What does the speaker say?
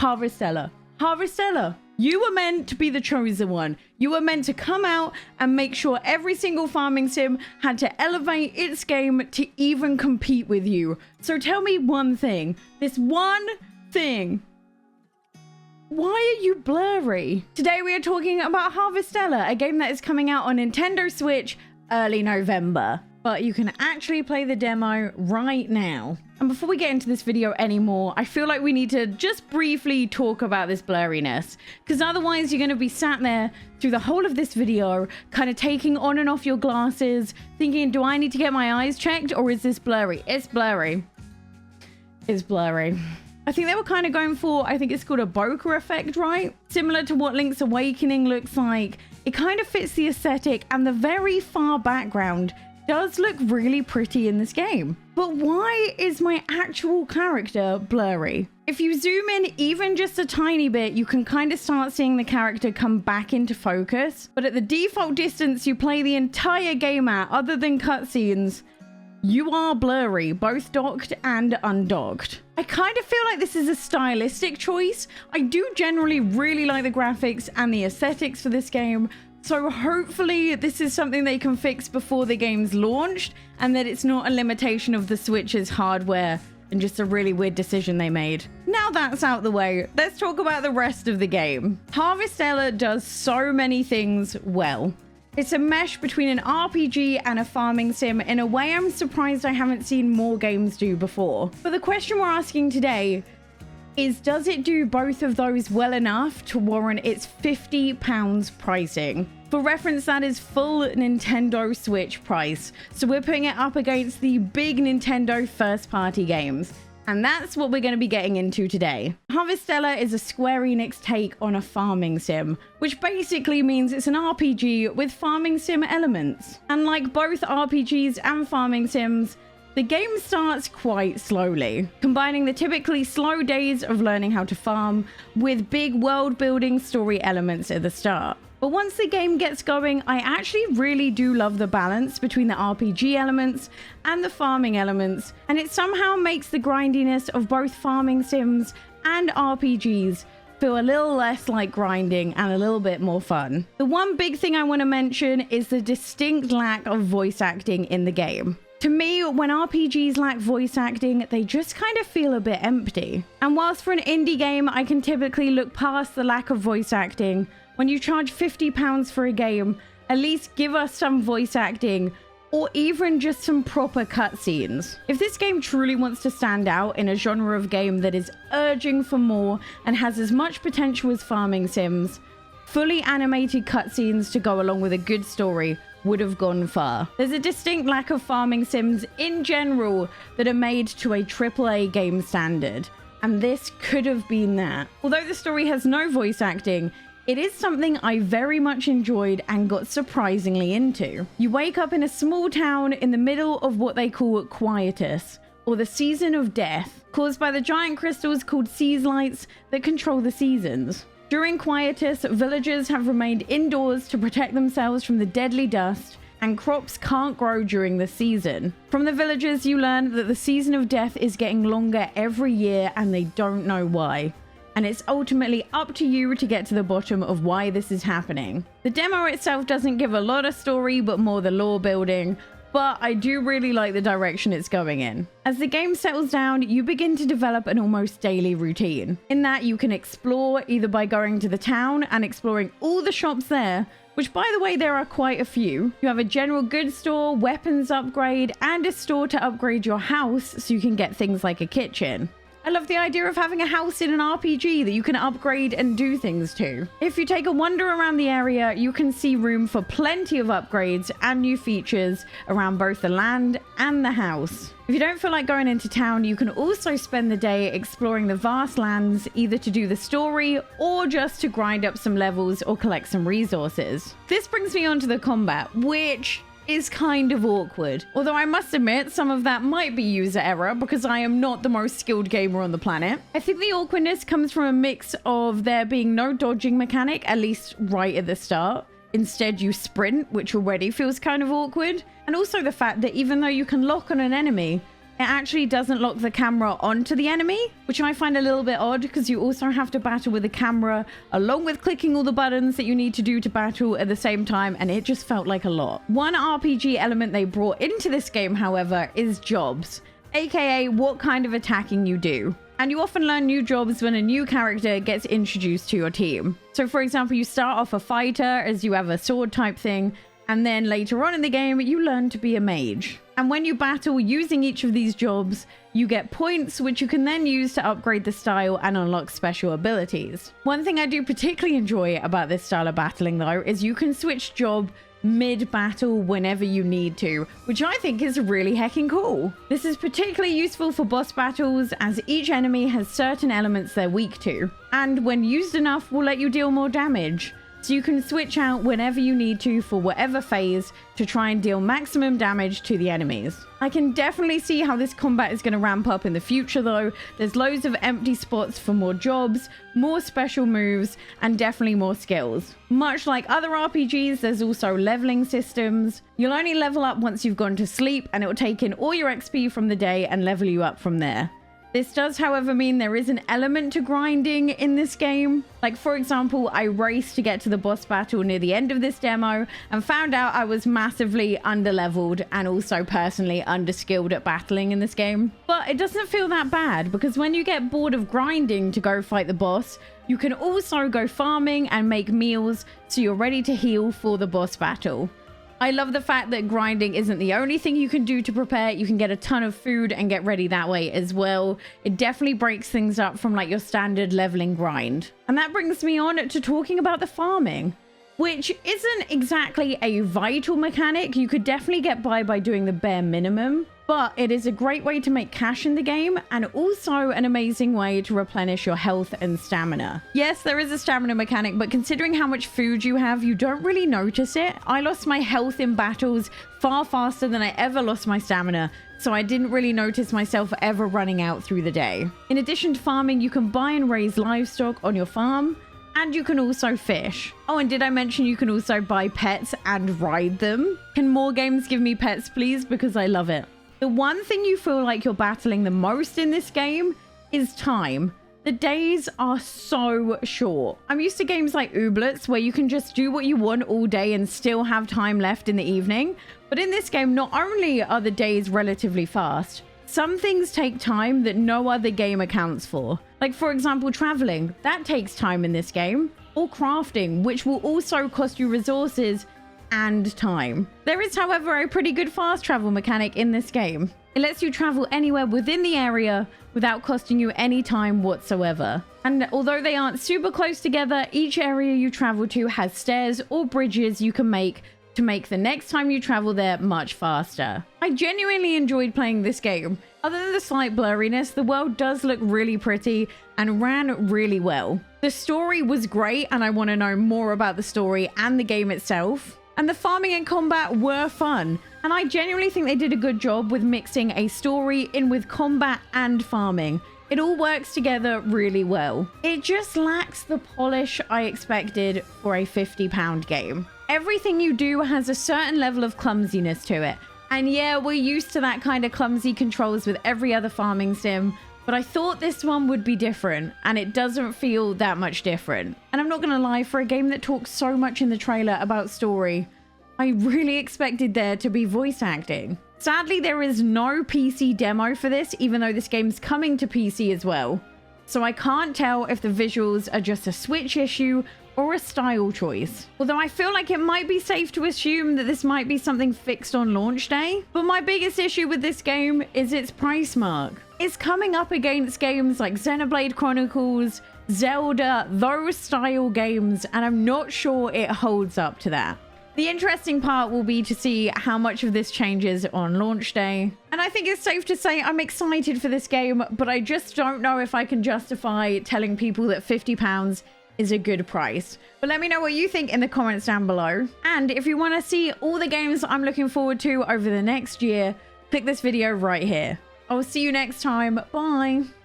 Harvestella. Harvestella, you were meant to be the chosen one. You were meant to come out and make sure every single farming sim had to elevate its game to even compete with you. So tell me one thing. This one thing. Why are you blurry? Today we are talking about Harvestella, a game that is coming out on Nintendo Switch early November. But you can actually play the demo right now. And before we get into this video anymore, I feel like we need to just briefly talk about this blurriness, because otherwise you're going to be sat there through the whole of this video, kind of taking on and off your glasses, thinking, do I need to get my eyes checked or is this blurry? It's blurry. It's blurry. I think they were kind of going for, I think it's called a bokeh effect, right? Similar to what Link's Awakening looks like. It kind of fits the aesthetic, and the very far background does look really pretty in this game. But why is my actual character blurry? If you zoom in even just a tiny bit, you can kind of start seeing the character come back into focus. But at the default distance you play the entire game at, other than cutscenes, you are blurry, both docked and undocked. I kind of feel like this is a stylistic choice. I do generally really like the graphics and the aesthetics for this game, so hopefully this is something they can fix before the game's launched, and that it's not a limitation of the Switch's hardware and just a really weird decision they made. Now that's out the way, let's talk about the rest of the game. Harvestella does so many things well. It's a mesh between an RPG and a farming sim in a way I'm surprised I haven't seen more games do before. But the question we're asking today is, does it do both of those well enough to warrant its £50 pricing? For reference, that is full Nintendo Switch price. So we're putting it up against the big Nintendo first-party games. And that's what we're going to be getting into today. Harvestella is a Square Enix take on a farming sim, which basically means it's an RPG with farming sim elements. And like both RPGs and farming sims, the game starts quite slowly, combining the typically slow days of learning how to farm with big world-building story elements at the start. But once the game gets going, I actually really do love the balance between the RPG elements and the farming elements, and it somehow makes the grindiness of both farming sims and RPGs feel a little less like grinding and a little bit more fun. The one big thing I want to mention is the distinct lack of voice acting in the game. To me, when RPGs lack voice acting, they just kind of feel a bit empty. And whilst for an indie game, I can typically look past the lack of voice acting, when you charge £50 for a game, at least give us some voice acting, or even just some proper cutscenes. If this game truly wants to stand out in a genre of game that is urging for more and has as much potential as farming sims, fully animated cutscenes to go along with a good story would have gone far. There's a distinct lack of farming sims in general that are made to a AAA game standard, and this could have been that. Although the story has no voice acting, it is something I very much enjoyed and got surprisingly into. You wake up in a small town in the middle of what they call quietus, or the season of death, caused by the giant crystals called seas lights that control the seasons. During quietus, villagers have remained indoors to protect themselves from the deadly dust, and crops can't grow during the season. From the villagers, you learn that the season of death is getting longer every year and they don't know why. And it's ultimately up to you to get to the bottom of why this is happening. The demo itself doesn't give a lot of story, but more the lore building, but I do really like the direction it's going in. As the game settles down, you begin to develop an almost daily routine. In that, you can explore either by going to the town and exploring all the shops there, which by the way, there are quite a few. You have a general goods store, weapons upgrade, and a store to upgrade your house so you can get things like a kitchen. I love the idea of having a house in an RPG that you can upgrade and do things to. If you take a wander around the area, you can see room for plenty of upgrades and new features around both the land and the house. If you don't feel like going into town, you can also spend the day exploring the vast lands, either to do the story or just to grind up some levels or collect some resources. This brings me on to the combat, which is kind of awkward. Although I must admit, some of that might be user error because I am not the most skilled gamer on the planet. I think the awkwardness comes from a mix of there being no dodging mechanic, at least right at the start. Instead, you sprint, which already feels kind of awkward. And also the fact that even though you can lock on an enemy, It actually doesn't lock the camera onto the enemy, which I find a little bit odd because you also have to battle with the camera along with clicking all the buttons that you need to do to battle at the same time, and it just felt like a lot. One RPG element they brought into this game, however, is jobs, aka what kind of attacking you do. And you often learn new jobs when a new character gets introduced to your team. So for example, you start off a fighter as you have a sword type thing, and then later on in the game, you learn to be a mage. And when you battle using each of these jobs, you get points which you can then use to upgrade the style and unlock special abilities. One thing I do particularly enjoy about this style of battling though is you can switch job mid-battle whenever you need to, which I think is really heckin' cool. This is particularly useful for boss battles as each enemy has certain elements they're weak to, and when used enough will let you deal more damage. So you can switch out whenever you need to for whatever phase to try and deal maximum damage to the enemies. I can definitely see how this combat is going to ramp up in the future though. There's loads of empty spots for more jobs, more special moves, and definitely more skills. Much like other RPGs, there's also leveling systems. You'll only level up once you've gone to sleep, and it will take in all your XP from the day and level you up from there. This does, however, mean there is an element to grinding in this game. Like, for example, I raced to get to the boss battle near the end of this demo and found out I was massively underleveled and also personally underskilled at battling in this game. But it doesn't feel that bad because when you get bored of grinding to go fight the boss, you can also go farming and make meals so you're ready to heal for the boss battle. I love the fact that grinding isn't the only thing you can do to prepare. You can get a ton of food and get ready that way as well. It definitely breaks things up from like your standard leveling grind. And that brings me on to talking about the farming, which isn't exactly a vital mechanic. You could definitely get by doing the bare minimum, but it is a great way to make cash in the game and also an amazing way to replenish your health and stamina. Yes, there is a stamina mechanic, but considering how much food you have, you don't really notice it. I lost my health in battles far faster than I ever lost my stamina, so I didn't really notice myself ever running out through the day. In addition to farming, you can buy and raise livestock on your farm, and you can also fish. Oh, and did I mention you can also buy pets and ride them? Can more games give me pets, please? Because I love it. The one thing you feel like you're battling the most in this game is time. The days are so short. I'm used to games like Ooblets where you can just do what you want all day and still have time left in the evening. But in this game, not only are the days relatively fast, some things take time that no other game accounts for. Like, for example, traveling. That takes time in this game. Or crafting, which will also cost you resources and time. There is, however, a pretty good fast travel mechanic in this game. It lets you travel anywhere within the area without costing you any time whatsoever. And although they aren't super close together, each area you travel to has stairs or bridges you can make to make the next time you travel there much faster. I genuinely enjoyed playing this game. Other than the slight blurriness, the world does look really pretty and ran really well. The story was great, and I want to know more about the story and the game itself. And the farming and combat were fun, and I genuinely think they did a good job with mixing a story in with combat and farming. It all works together really well. It just lacks the polish I expected for a £50 game. Everything you do has a certain level of clumsiness to it. And yeah, we're used to that kind of clumsy controls with every other farming sim, but I thought this one would be different, and it doesn't feel that much different. And I'm not gonna lie, for a game that talks so much in the trailer about story, I really expected there to be voice acting. Sadly, there is no PC demo for this, even though this game's coming to PC as well. So I can't tell if the visuals are just a Switch issue or a style choice. Although I feel like it might be safe to assume that this might be something fixed on launch day. But my biggest issue with this game is its price mark. It's coming up against games like Xenoblade Chronicles, Zelda, those style games, and I'm not sure it holds up to that. The interesting part will be to see how much of this changes on launch day. And I think it's safe to say I'm excited for this game, but I just don't know if I can justify telling people that £50 is a good price. But let me know what you think in the comments down below. And if you want to see all the games I'm looking forward to over the next year, click this video right here. I'll see you next time. Bye.